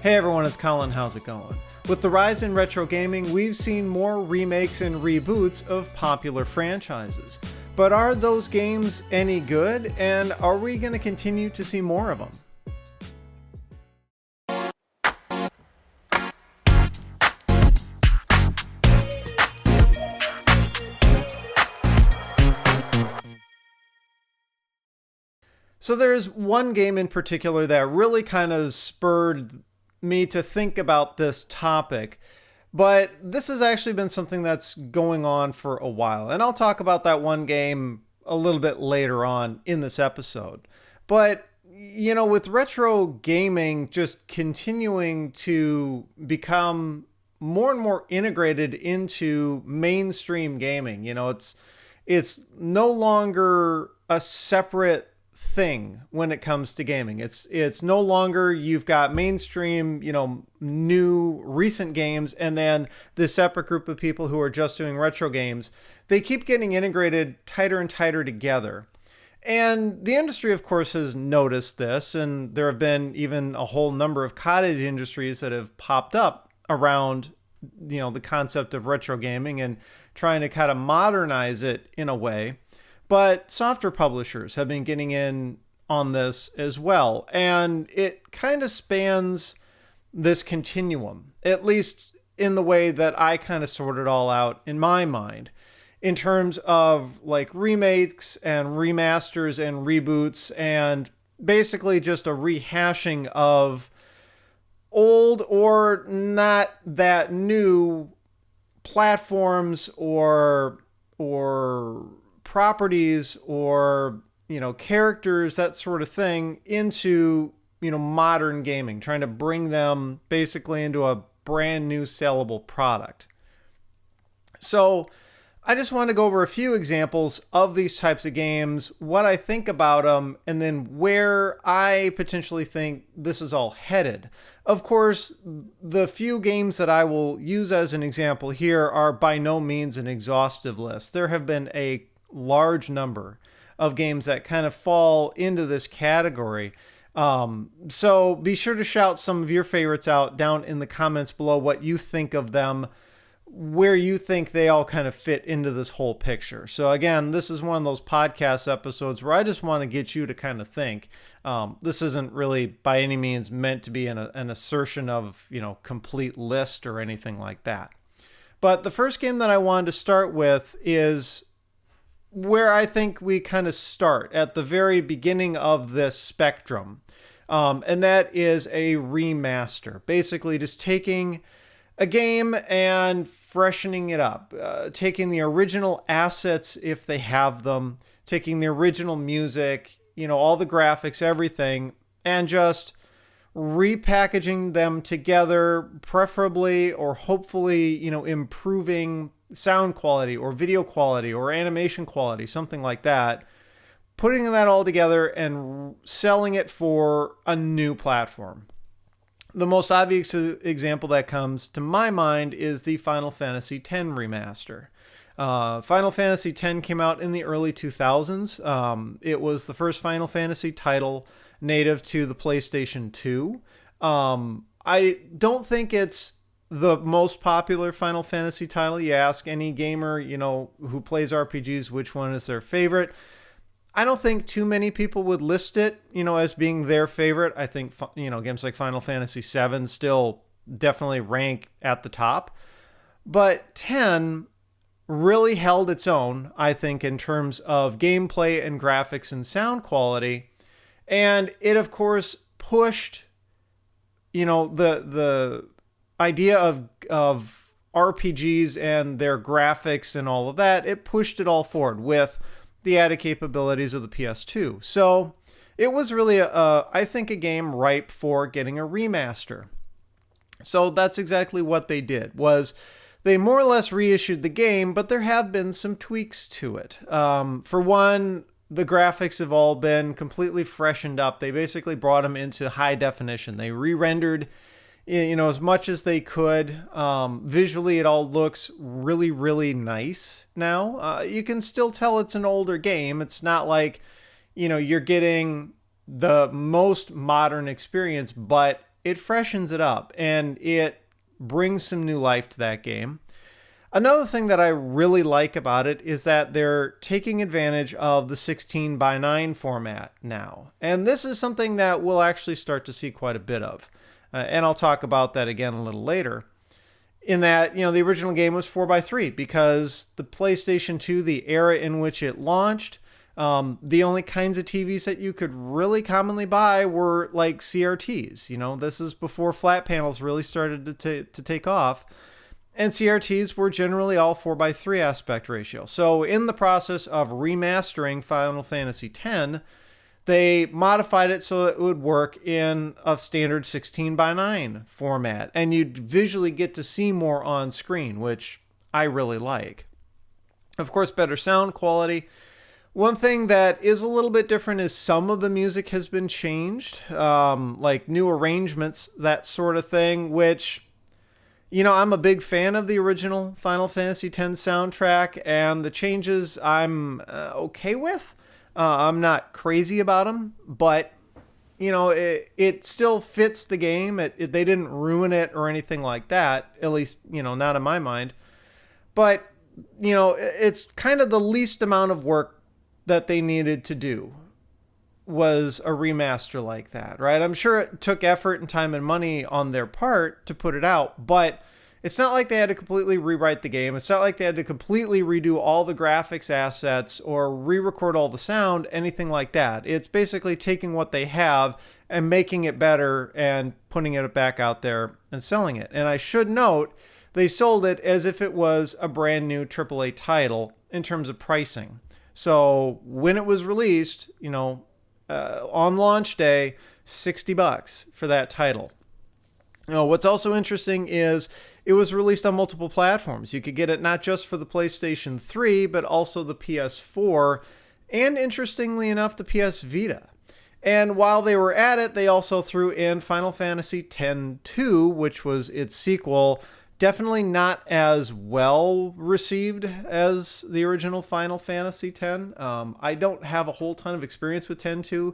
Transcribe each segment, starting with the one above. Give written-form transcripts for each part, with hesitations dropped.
Hey everyone, it's Colin. How's it going? With the rise in retro gaming, we've seen more remakes and reboots of popular franchises. But are those games any good, and are we going to continue to see more of them? So there's one game in particular that really kind of spurred me to think about this topic, but this has actually been something that's going on for a while, and I'll talk about that one game a little bit later on in this episode. But you know, with retro gaming just continuing to become more and more integrated into mainstream gaming, you know, it's no longer a separate thing when it comes to gaming. It's no longer you've got mainstream, you know, new recent games and then this separate group of people who are just doing retro games. They keep getting integrated tighter and tighter together. And the industry, of course, has noticed this, and there have been even a whole number of cottage industries that have popped up around, you know, the concept of retro gaming and trying to kind of modernize it in a way. But software publishers have been getting in on this as well. And it kind of spans this continuum, at least in the way that I kind of sort it all out in my mind, in terms of like remakes and remasters and reboots, and basically just a rehashing of old or not that new platforms or properties or, you know, characters, that sort of thing, into, you know, modern gaming, trying to bring them basically into a brand new sellable product. So I just want to go over a few examples of these types of games, what I think about them, and then where I potentially think this is all headed. Of course, the few games that I will use as an example here are by no means an exhaustive list. There have been a large number of games that kind of fall into this category. So be sure to shout some of your favorites out down in the comments below, what you think of them, where you think they all kind of fit into this whole picture. So again, this is one of those podcast episodes where I just want to get you to kind of think. This isn't really by any means meant to be an assertion of, you know, complete list or anything like that. But the first game that I wanted to start with is where I think we kind of start at the very beginning of this spectrum. And that is a remaster. Basically just taking a game and freshening it up, taking the original assets if they have them, taking the original music, you know, all the graphics, everything, and just repackaging them together, preferably or hopefully, you know, improving sound quality or video quality or animation quality, something like that, putting that all together and selling it for a new platform. The most obvious example that comes to my mind is the Final Fantasy X remaster. Final Fantasy X came out in the early 2000s. It was the first Final Fantasy title native to the PlayStation 2. I don't think it's the most popular Final Fantasy title. You ask any gamer, you know, who plays RPGs, which one is their favorite. I don't think too many people would list it, you know, as being their favorite. I think, you know, games like Final Fantasy VII still definitely rank at the top. But 10 really held its own, I think, in terms of gameplay and graphics and sound quality. And it, of course, pushed, you know, the idea of RPGs and their graphics and all of that. It pushed it all forward with the added capabilities of the PS2. So it was really, I think, a game ripe for getting a remaster. So that's exactly what they did, was they more or less reissued the game, but there have been some tweaks to it. For one, the graphics have all been completely freshened up. They basically brought them into high definition. They re-rendered, you know, as much as they could. Visually, it all looks really, really nice now. You can still tell it's an older game. It's not like, you know, you're getting the most modern experience, but it freshens it up and it brings some new life to that game. Another thing that I really like about it is that they're taking advantage of the 16 by 9 format now. And this is something that we'll actually start to see quite a bit of. And I'll talk about that again a little later. In that, the original game was 4 by 3 because the PlayStation 2, the era in which it launched, the only kinds of TVs that you could really commonly buy were like CRTs. This is before flat panels really started to take off. And CRTs were generally all 4 by 3 aspect ratio. So in the process of remastering Final Fantasy X, they modified it so it would work in a standard 16 by 9 format. And you'd visually get to see more on screen, which I really like. Of course, better sound quality. One thing that is a little bit different is some of the music has been changed, like new arrangements, that sort of thing, which... I'm a big fan of the original Final Fantasy X soundtrack, and the changes I'm okay with. I'm not crazy about them, but, it still fits the game. They didn't ruin it or anything like that, at least, not in my mind. But, it's kind of the least amount of work that they needed to do was a remaster like that, right? I'm sure it took effort and time and money on their part to put it out, but it's not like they had to completely rewrite the game. It's not like they had to completely redo all the graphics assets or re-record all the sound, anything like that. It's basically taking what they have and making it better and putting it back out there and selling it. And I should note, they sold it as if it was a brand new AAA title in terms of pricing. So when it was released, on launch day, $60 for that title. What's also interesting is it was released on multiple platforms. You could get it not just for the PlayStation 3, but also the PS4, and interestingly enough, the PS Vita. And while they were at it, they also threw in Final Fantasy X-2, which was its sequel. Definitely not as well received as the original Final Fantasy X. I don't have a whole ton of experience with X-2.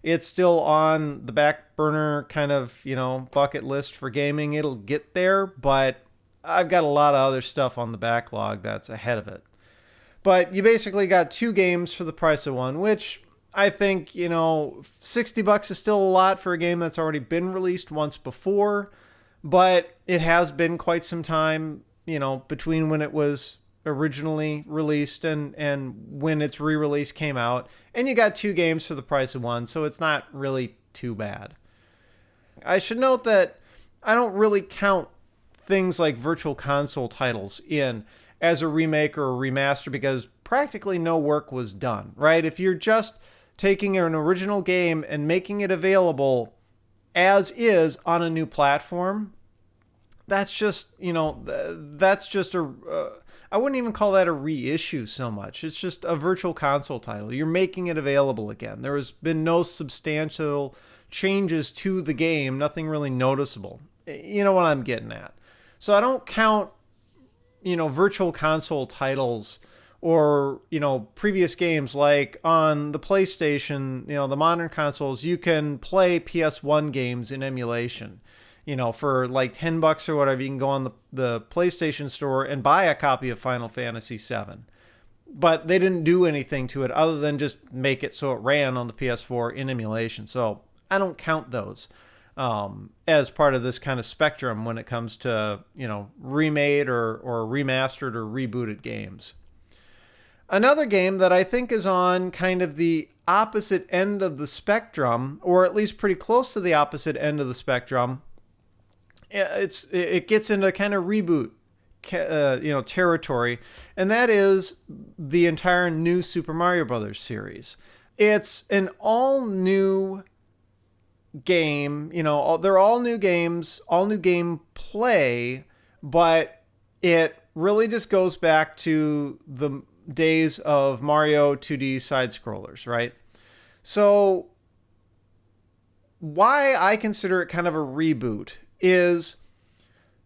It's still on the back burner kind of, bucket list for gaming. It'll get there, but I've got a lot of other stuff on the backlog that's ahead of it. But you basically got 2 games for the price of one, which I think, $60 is still a lot for a game that's already been released once before. But it has been quite some time, between when it was originally released and when its re-release came out. And you got 2 games for the price of one, so it's not really too bad. I should note that I don't really count things like virtual console titles in as a remake or a remaster because practically no work was done, right? If you're just taking an original game and making it available as is on a new platform, that's just, I wouldn't even call that a reissue so much. It's just a virtual console title. You're making it available again. There has been no substantial changes to the game, nothing really noticeable. You know what I'm getting at. So I don't count, virtual console titles or, previous games like on the PlayStation, the modern consoles, you can play PS1 games in emulation. For like $10 or whatever, you can go on the PlayStation Store and buy a copy of Final Fantasy VII. But they didn't do anything to it other than just make it so it ran on the PS4 in emulation. So I don't count those as part of this kind of spectrum when it comes to, remade or remastered or rebooted games. Another game that I think is on kind of the opposite end of the spectrum, or at least pretty close to the opposite end of the spectrum, it gets into kind of reboot, territory, and that is the entire new Super Mario Brothers series. It's an all new game, they're all new games, all new gameplay, but it really just goes back to the days of Mario 2D side scrollers, right? So why I consider it kind of a reboot is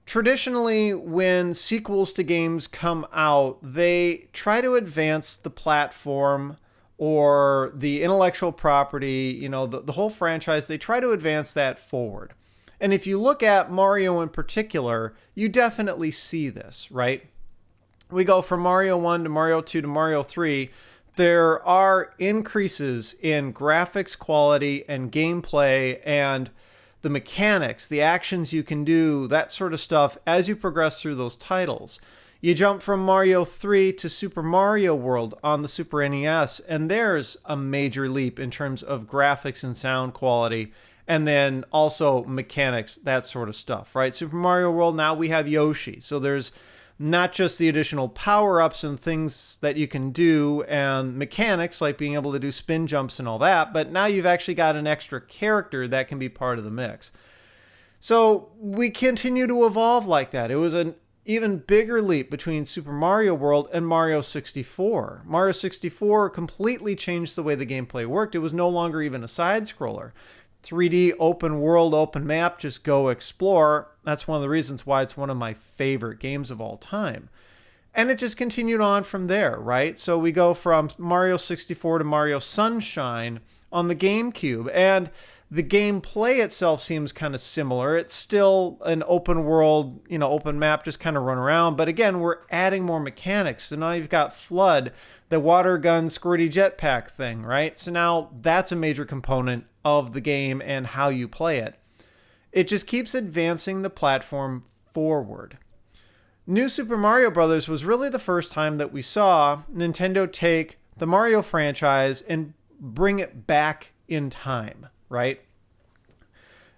traditionally when sequels to games come out, they try to advance the platform or the intellectual property, the whole franchise. They try to advance that forward. And if you look at Mario in particular, you definitely see this, right? We go from Mario 1 to Mario 2 to Mario 3. There are increases in graphics quality and gameplay and the mechanics, the actions you can do, that sort of stuff as you progress through those titles. You jump from Mario 3 to Super Mario World on the Super NES, and there's a major leap in terms of graphics and sound quality, and then also mechanics, that sort of stuff, right? Super Mario World, now we have Yoshi, so there's not just the additional power-ups and things that you can do and mechanics like being able to do spin jumps and all that, but now you've actually got an extra character that can be part of the mix. So we continue to evolve like that. It was an even bigger leap between Super Mario World and Mario 64. Mario 64 completely changed the way the gameplay worked. It was no longer even a side-scroller. 3D open world, open map, just go explore. That's one of the reasons why it's one of my favorite games of all time. And it just continued on from there, right? So we go from Mario 64 to Mario Sunshine on the GameCube. And the gameplay itself seems kind of similar. It's still an open world, open map, just kind of run around. But again, we're adding more mechanics. So now you've got Flood, the water gun squirty jetpack thing, right? So now that's a major component of the game and how you play it. It just keeps advancing the platform forward. New Super Mario Bros. Was really the first time that we saw Nintendo take the Mario franchise and bring it back in time, right?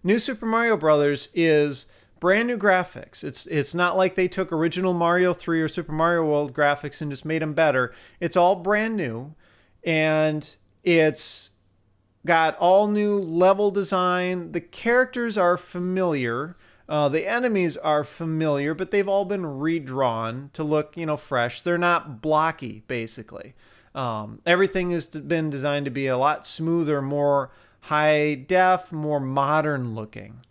New Super Mario Bros. Is brand new graphics. It's not like they took original Mario 3 or Super Mario World graphics and just made them better. It's all brand new, and it's got all new level design. The characters are familiar. The enemies are familiar, but they've all been redrawn to look, fresh. They're not blocky, basically. Everything has been designed to be a lot smoother, more high def, more modern looking.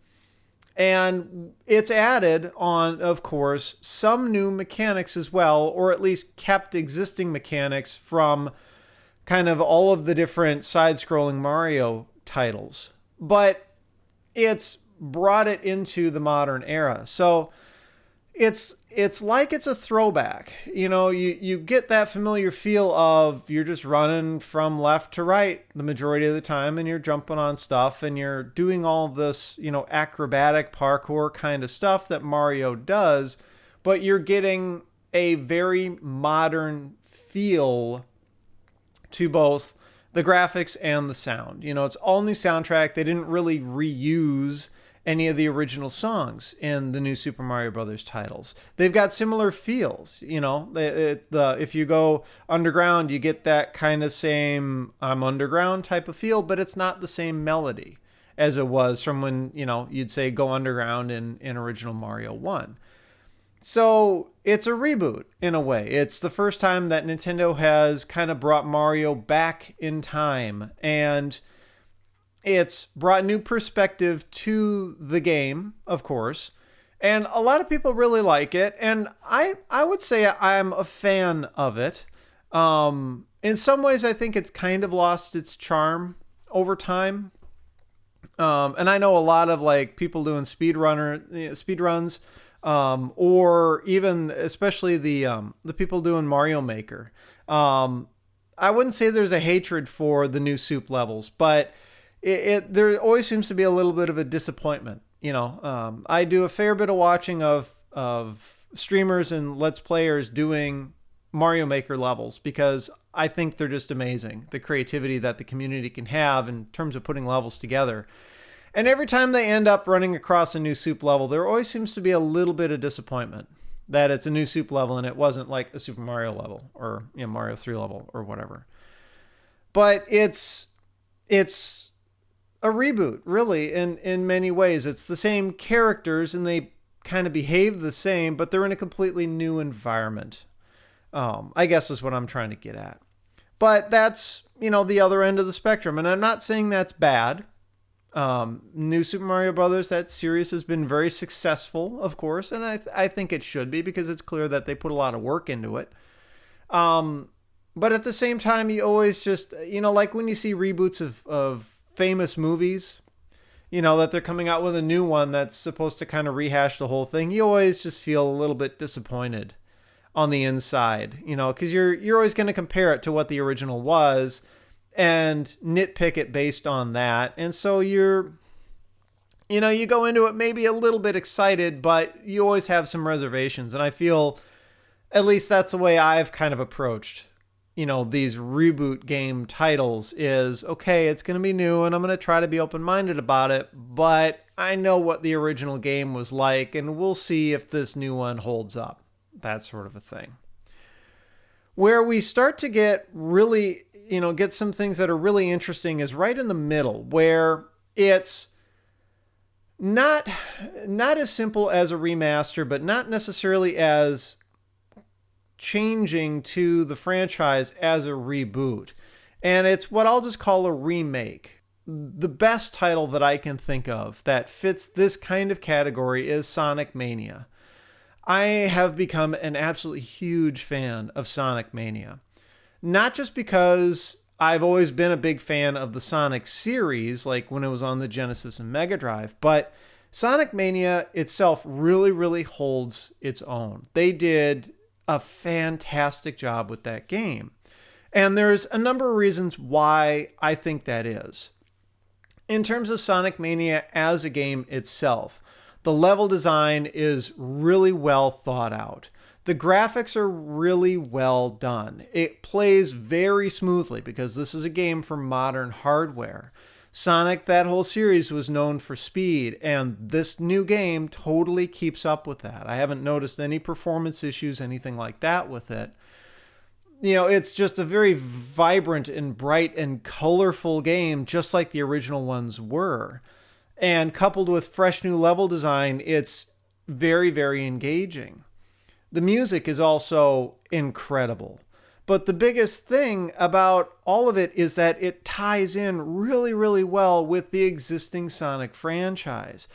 And it's added on, of course, some new mechanics as well, or at least kept existing mechanics from kind of all of the different side-scrolling Mario titles. But it's brought it into the modern era. So it's like it's a throwback. You get that familiar feel of you're just running from left to right the majority of the time, and you're jumping on stuff, and you're doing all this, acrobatic parkour kind of stuff that Mario does, but you're getting a very modern feel to both the graphics and the sound. It's all new soundtrack. They didn't really reuse any of the original songs in the new Super Mario Brothers titles. They've got similar feels. If you go underground, you get that kind of same I'm underground type of feel, but it's not the same melody as it was from when, you'd say go underground in original Mario 1. So it's a reboot in a way. It's the first time that Nintendo has kind of brought Mario back in time, and it's brought new perspective to the game, of course. And a lot of people really like it, and I would say I'm a fan of it. In some ways, I think it's kind of lost its charm over time. And I know a lot of people doing speedruns. Or even especially the people doing Mario Maker. I wouldn't say there's a hatred for the new soup levels, but there always seems to be a little bit of a disappointment. I do a fair bit of watching of streamers and Let's Players doing Mario Maker levels because I think they're just amazing. The creativity that the community can have in terms of putting levels together. And every time they end up running across a new soup level, there always seems to be a little bit of disappointment that it's a new soup level and it wasn't like a Super Mario level or Mario 3 level or whatever. But it's a reboot, really, in many ways. It's the same characters and they kind of behave the same, but they're in a completely new environment. I guess is what I'm trying to get at. But that's, the other end of the spectrum. And I'm not saying that's bad. New Super Mario Brothers, that series has been very successful, of course, and I think it should be because it's clear that they put a lot of work into it. But at the same time, you always just, like when you see reboots of famous movies, that they're coming out with a new one that's supposed to kind of rehash the whole thing, you always just feel a little bit disappointed on the inside, because you're always going to compare it to what the original was and nitpick it based on that. And so you go into it maybe a little bit excited, but you always have some reservations. And I feel at least that's the way I've kind of approached these reboot game titles is, okay, it's going to be new and I'm going to try to be open-minded about it, but I know what the original game was like and we'll see if this new one holds up. That sort of a thing. Where we start to get really, get some things that are really interesting is right in the middle, where it's not as simple as a remaster, but not necessarily as changing to the franchise as a reboot. And it's what I'll just call a remake. The best title that I can think of that fits this kind of category is Sonic Mania. I have become an absolutely huge fan of Sonic Mania. Not just because I've always been a big fan of the Sonic series, like when it was on the Genesis and Mega Drive, but Sonic Mania itself really, really holds its own. They did a fantastic job with that game. And there's a number of reasons why I think that is. In terms of Sonic Mania as a game itself, the level design is really well thought out. The graphics are really well done. It plays very smoothly because this is a game for modern hardware. Sonic, that whole series, was known for speed, and this new game totally keeps up with that. I haven't noticed any performance issues, anything like that with it. It's just a very vibrant and bright and colorful game, just like the original ones were. And coupled with fresh new level design, it's very, very engaging. The music is also incredible. But the biggest thing about all of it is that it ties in really, really well with the existing Sonic franchise.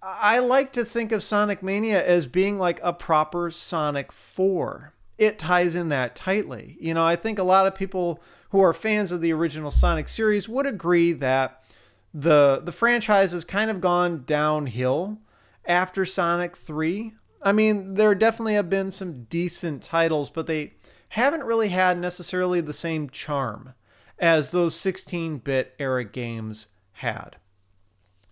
I like to think of Sonic Mania as being like a proper Sonic 4. It ties in that tightly. I think a lot of people who are fans of the original Sonic series would agree that the franchise has kind of gone downhill after Sonic 3. I mean, there definitely have been some decent titles, but they haven't really had necessarily the same charm as those 16-bit era games had.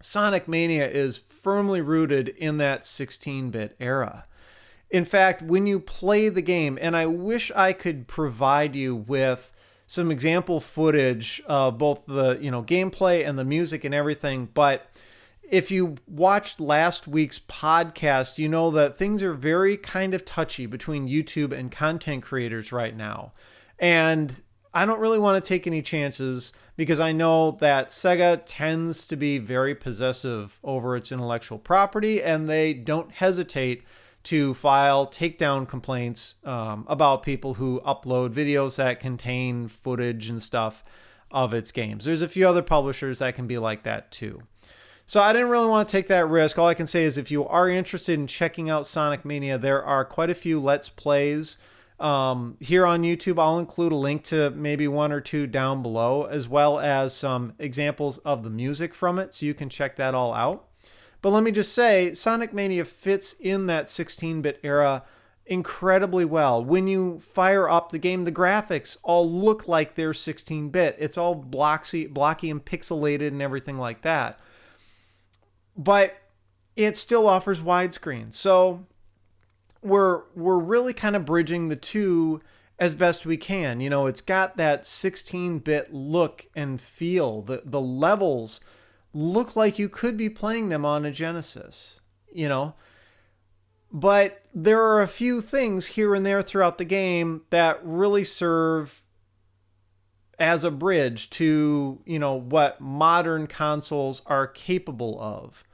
Sonic Mania is firmly rooted in that 16-bit era. In fact, when you play the game, and I wish I could provide you with some example footage of both the gameplay and the music and everything, but if you watched last week's podcast, you know that things are very kind of touchy between YouTube and content creators right now. And I don't really want to take any chances because I know that Sega tends to be very possessive over its intellectual property, and they don't hesitate to file takedown complaints about people who upload videos that contain footage and stuff of its games. There's a few other publishers that can be like that too. So I didn't really want to take that risk. All I can say is if you are interested in checking out Sonic Mania, there are quite a few Let's Plays here on YouTube. I'll include a link to maybe one or two down below, as well as some examples of the music from it, so you can check that all out. But let me just say, Sonic Mania fits in that 16-bit era incredibly well. When you fire up the game, the graphics all look like they're 16-bit. It's all blocky and pixelated and everything like that. But it still offers widescreen. So we're really kind of bridging the two as best we can. It's got that 16-bit look and feel. The levels look like you could be playing them on a Genesis, But there are a few things here and there throughout the game that really serve as a bridge to, what modern consoles are capable of.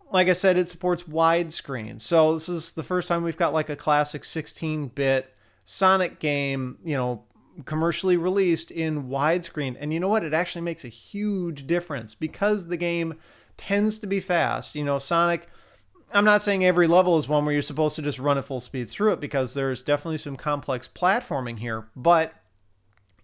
Like I said, it supports widescreen. So this is the first time we've got like a classic 16-bit Sonic game, commercially released in widescreen. And you know what? It actually makes a huge difference because the game tends to be fast. Sonic, I'm not saying every level is one where you're supposed to just run at full speed through it because there's definitely some complex platforming here. But,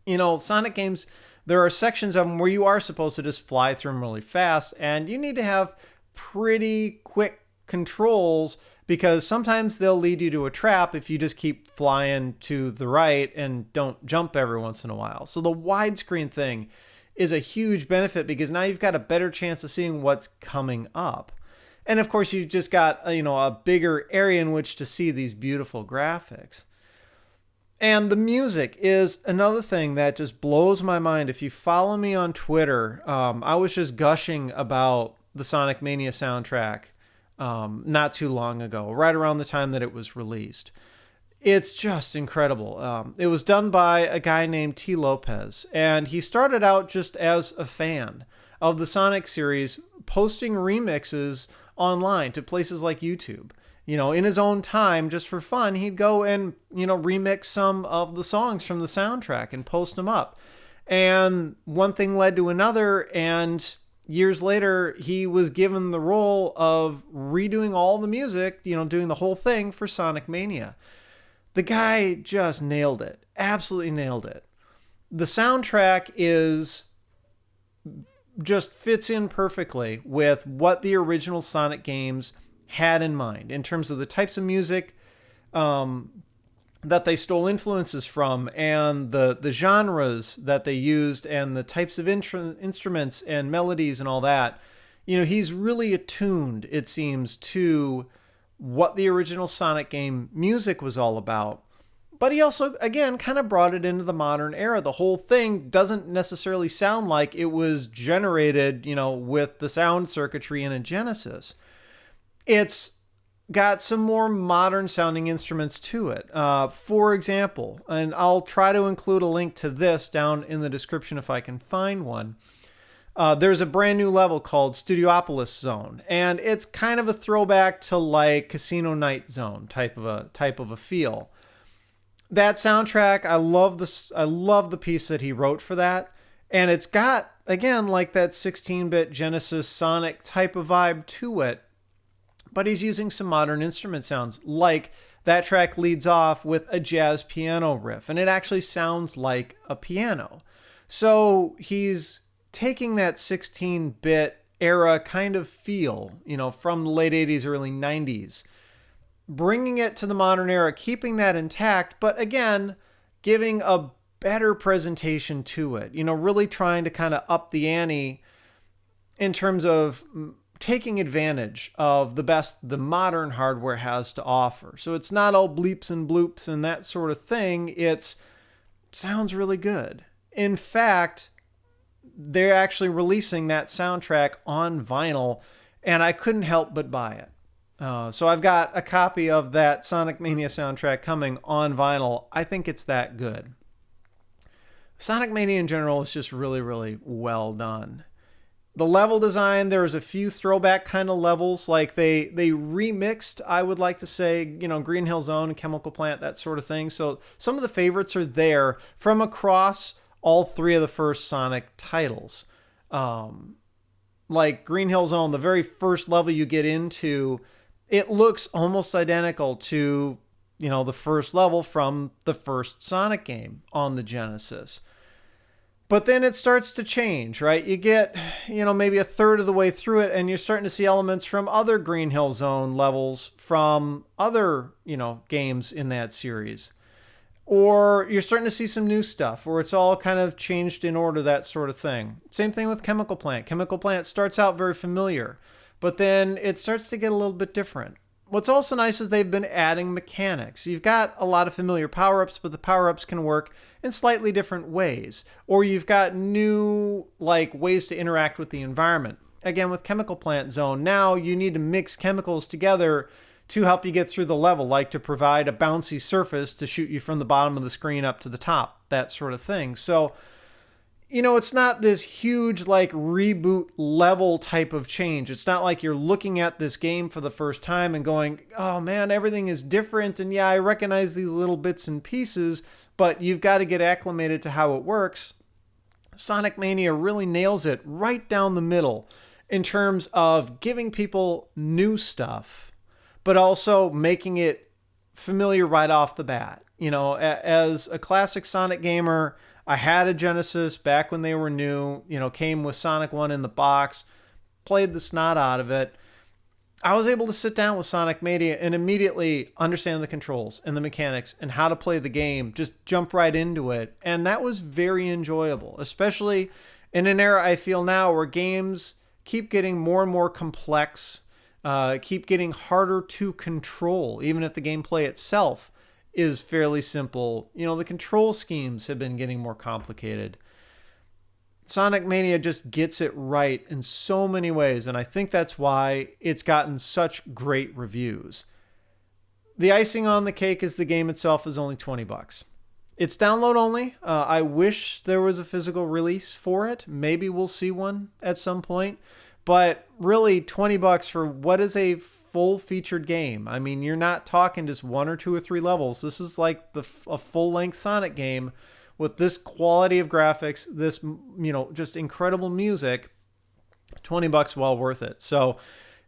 Sonic games there are sections of them where you are supposed to just fly through them really fast, and you need to have pretty quick controls because sometimes they'll lead you to a trap if you just keep flying to the right and don't jump every once in a while. So the widescreen thing is a huge benefit because now you've got a better chance of seeing what's coming up. And of course, you've just got, a bigger area in which to see these beautiful graphics. And the music is another thing that just blows my mind. If you follow me on Twitter, I was just gushing about the Sonic Mania soundtrack not too long ago, right around the time that it was released. It's just incredible. It was done by a guy named T. Lopez, and he started out just as a fan of the Sonic series, posting remixes online to places like YouTube. In his own time, just for fun, he'd go and, remix some of the songs from the soundtrack and post them up. And one thing led to another, and years later, he was given the role of redoing all the music, doing the whole thing for Sonic Mania. The guy just nailed it. Absolutely nailed it. The soundtrack just fits in perfectly with what the original Sonic games had in mind in terms of the types of music that they stole influences from, and the genres that they used, and the types of instruments and melodies and all that. He's really attuned, it seems, to what the original Sonic game music was all about. But he also, again, kind of brought it into the modern era. The whole thing doesn't necessarily sound like it was generated, with the sound circuitry in a Genesis. It's got some more modern sounding instruments to it. For example, and I'll try to include a link to this down in the description if I can find one. There's a brand new level called Studiopolis Zone, and it's kind of a throwback to like Casino Night Zone type of a feel. That soundtrack, I love the piece that he wrote for that, and it's got, again, like that 16-bit Genesis Sonic type of vibe to it, but he's using some modern instrument sounds. Like that track leads off with a jazz piano riff, and it actually sounds like a piano. So he's taking that 16-bit era kind of feel, from the late 80s, early 90s, bringing it to the modern era, keeping that intact, but again, giving a better presentation to it, really trying to kind of up the ante in terms of taking advantage of the best the modern hardware has to offer. So it's not all bleeps and bloops and that sort of thing. It sounds really good. In fact, they're actually releasing that soundtrack on vinyl, and I couldn't help but buy it. So I've got a copy of that Sonic Mania soundtrack coming on vinyl. I think it's that good. Sonic Mania in general is just really, really well done. The level design, there's a few throwback kind of levels, like they remixed, I would like to say, Green Hill Zone and Chemical Plant, that sort of thing. So some of the favorites are there from across all three of the first Sonic titles. Like Green Hill Zone, the very first level you get into, it looks almost identical to, the first level from the first Sonic game on the Genesis. But then it starts to change, right? You get, maybe a third of the way through it, and you're starting to see elements from other Green Hill Zone levels from other, games in that series. Or you're starting to see some new stuff where it's all kind of changed in order, that sort of thing. Same thing with Chemical Plant. Chemical Plant starts out very familiar, but then it starts to get a little bit different. What's also nice is they've been adding mechanics. You've got a lot of familiar power-ups, but the power-ups can work in slightly different ways. Or you've got new ways to interact with the environment. Again, with Chemical Plant Zone, now you need to mix chemicals together to help you get through the level, like to provide a bouncy surface to shoot you from the bottom of the screen up to the top, that sort of thing. So, it's not this huge reboot level type of change. It's not like you're looking at this game for the first time and going, oh man, everything is different. And yeah, I recognize these little bits and pieces, but you've got to get acclimated to how it works. Sonic Mania really nails it right down the middle in terms of giving people new stuff, but also making it familiar right off the bat. As a classic Sonic gamer, I had a Genesis back when they were new, came with Sonic 1 in the box, played the snot out of it. I was able to sit down with Sonic Mania and immediately understand the controls and the mechanics and how to play the game, just jump right into it. And that was very enjoyable, especially in an era I feel now where games keep getting more and more complex, keep getting harder to control, even if the gameplay itself is fairly simple. The control schemes have been getting more complicated. Sonic Mania just gets it right in so many ways, and I think that's why it's gotten such great reviews. The icing on the cake is the game itself is only $20. It's download only. I wish there was a physical release for it. Maybe we'll see one at some point. But really, $20 for what is a full-featured game. I mean, you're not talking just 1 or 2 or 3 levels. This is like a full-length Sonic game with this quality of graphics, this, just incredible music. $20 well worth it. So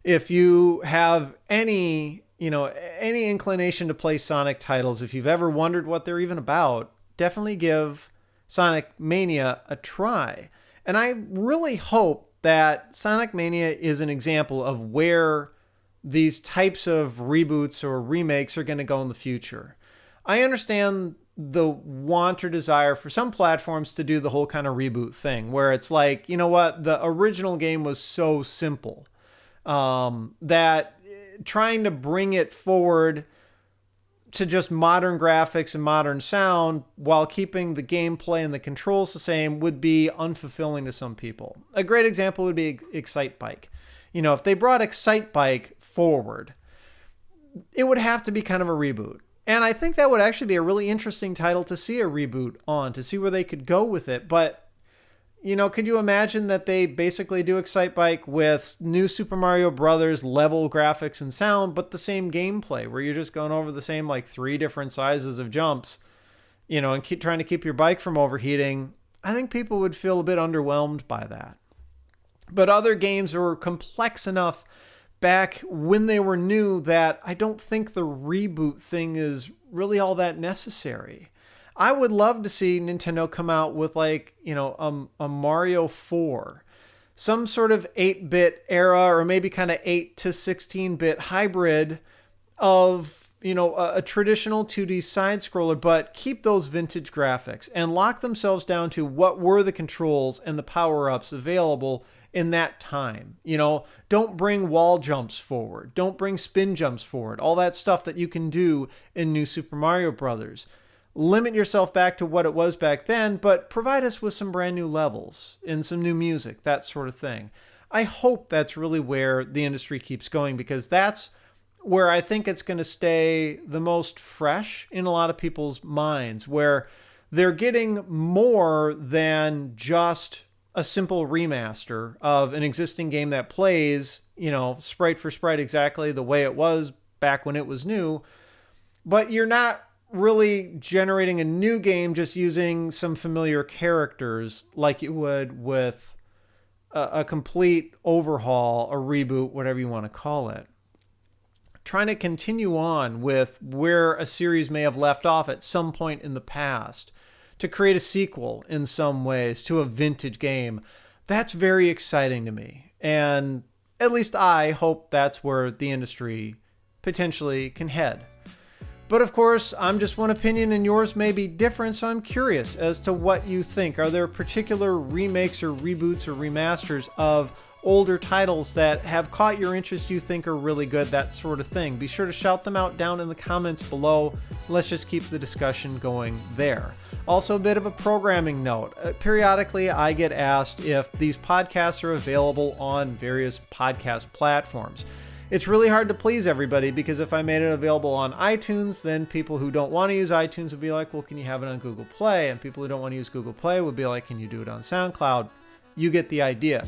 if you have any inclination to play Sonic titles, if you've ever wondered what they're even about, definitely give Sonic Mania a try. And I really hope that Sonic Mania is an example of where these types of reboots or remakes are going to go in the future. I understand the want or desire for some platforms to do the whole kind of reboot thing where it's like, the original game was so simple that trying to bring it forward to just modern graphics and modern sound while keeping the gameplay and the controls the same would be unfulfilling to some people. A great example would be Excite Bike. If they brought Excite Bike forward, it would have to be kind of a reboot. And I think that would actually be a really interesting title to see a reboot on, to see where they could go with it. But, could you imagine that they basically do Excite Bike with new Super Mario Brothers level graphics and sound, but the same gameplay, where you're just going over the same 3 different sizes of jumps, and keep trying to keep your bike from overheating? I think people would feel a bit underwhelmed by that. But other games were complex enough back when they were new that I don't think the reboot thing is really all that necessary. I would love to see Nintendo come out with a Mario 4, some sort of 8-bit era, or maybe kind of 8 to 16-bit hybrid of, a traditional 2D side scroller, but keep those vintage graphics and lock themselves down to what were the controls and the power-ups available in that time. Don't bring wall jumps forward. Don't bring spin jumps forward. All that stuff that you can do in New Super Mario Brothers. Limit yourself back to what it was back then, but provide us with some brand new levels and some new music, that sort of thing. I hope that's really where the industry keeps going, because that's where I think it's going to stay the most fresh in a lot of people's minds, where they're getting more than just a simple remaster of an existing game that plays, sprite for sprite exactly the way it was back when it was new. But you're not really generating a new game just using some familiar characters like you would with a complete overhaul, a reboot, whatever you want to call it. Trying to continue on with where a series may have left off at some point in the past, to create a sequel in some ways to a vintage game. That's very exciting to me. And at least I hope that's where the industry potentially can head. But of course, I'm just one opinion and yours may be different, so I'm curious as to what you think. Are there particular remakes or reboots or remasters of older titles that have caught your interest you think are really good, that sort of thing? Be sure to shout them out down in the comments below. Let's just keep the discussion going there. Also, a bit of a programming note. Periodically, I get asked if these podcasts are available on various podcast platforms. It's really hard to please everybody, because if I made it available on iTunes, then people who don't want to use iTunes would be like, well, can you have it on Google Play? And people who don't want to use Google Play would be like, can you do it on SoundCloud? You get the idea.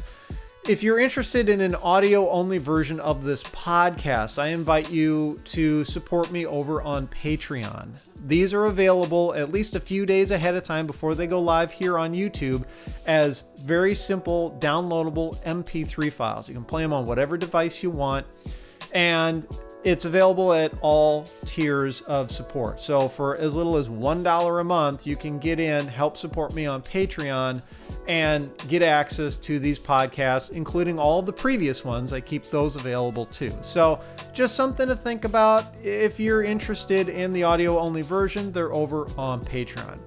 If you're interested in an audio-only version of this podcast, I invite you to support me over on Patreon. These are available at least a few days ahead of time before they go live here on YouTube as very simple, downloadable MP3 files. You can play them on whatever device you want. And It's available at all tiers of support. So for as little as $1 a month, you can get in, help support me on Patreon, and get access to these podcasts, including all of the previous ones. I keep those available too. So just something to think about. If you're interested in the audio-only version, they're over on Patreon.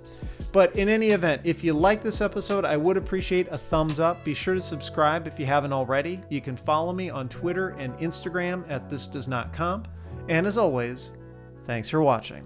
But in any event, if you like this episode, I would appreciate a thumbs up. Be sure to subscribe if you haven't already. You can follow me on Twitter and Instagram at thisdoesnotcomp. And as always, thanks for watching.